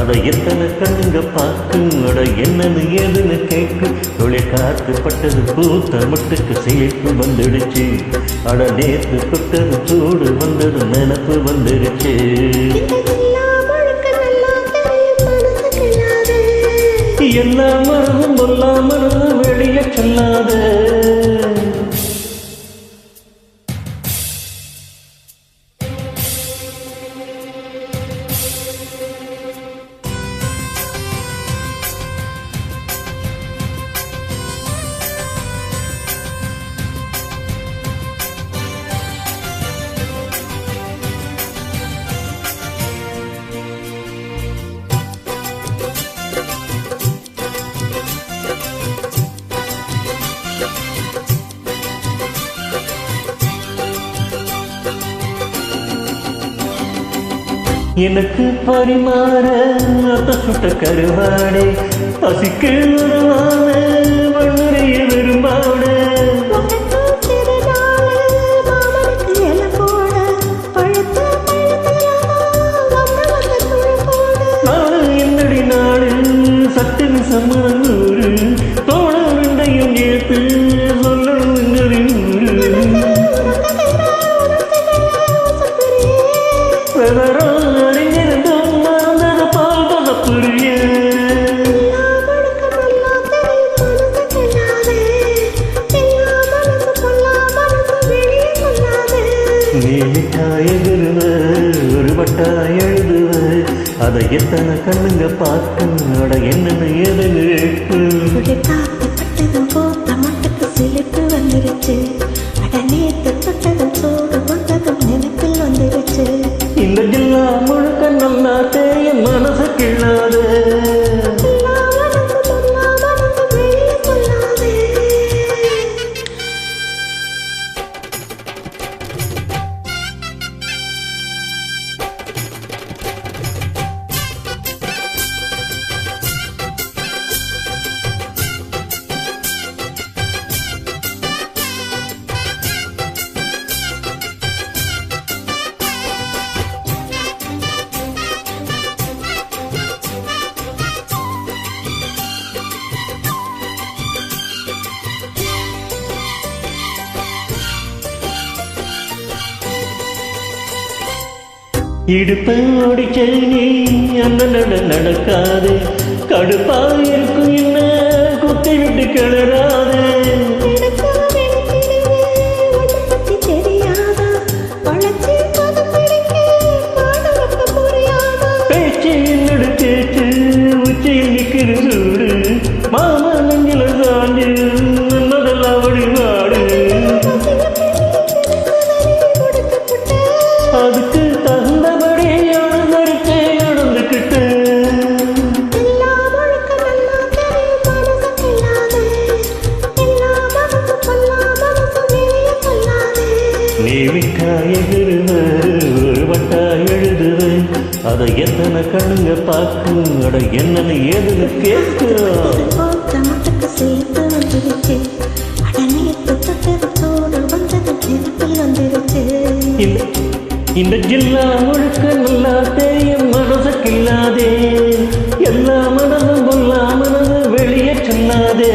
அதை எத்தனை கண்ணுங்க பார்க்கும். அட என்னன்னு ஏதுன்னு கேட்கும். தொழில் காத்து பட்டது பூத்த மட்டுக்கு சிலிப்பு வந்துடுச்சு. அட நேற்று தொட்டது சூடு வந்தது நினப்பு வந்துடுச்சு. எல்லா மனதும் எல்லா மனதும் வெளியே சொல்லாத. எனக்கு பரிமாற அத்த சுட்ட கருவாடே பசிக்கு உருவான வன்முறைய விரும்பாட. நாடு என்னடி நாடு சத்தின் சம்மூரு தோண ரெண்டையும் ஏத்து சொல்லணும் அறிஞருந்தும் மறந்தது பால் பதப்புரிய. நீ மிட்டாயகுருவ ஒரு வட்டாய் எழுதுவ அதை எத்தனை கண்ணுங்க பார்க்கும். அட என்னன்னு ஏதுன்னு சிலிப்பு வந்துருச்சு. அட நேத்து தொட்டதும் சோடு வந்ததும் நினைப்பில் வந்துருச்சு. இந்த ஜில்லா முழுக்க நல்லா தேயும் மனசு கிள்ளாத. இடுப்பை ஓடிச்ச நீ அந்த நடக்காது. கடுப்பா இருக்கும் என்ன குத்தி விட்டு கிளறாது. பேச்சு என்னோட பேச்சு உச்சியில் நிற்கிறது. மாமா நெஞ்சில சாஞ்சு நல்லதெல்லாம் வழிபாடு. அதுக்கு தகுந்தபடி அனுசரித்து நடந்துக்கிட்டு. நீ விட்டாயகுருவ ஒரு வட்டாய் எழுதுவ அதை எத்தனை கண்ணுங்க பார்க்கும். அட என்னன்னு ஏதுன்னு கேட்கும். இந்த ஜில்லா முழுக்க நல்லா தெரியும் மனசுக்கு இல்லாதே. எல்லா மனதும் கொல்லா மனது வெளியே சொல்லாதே.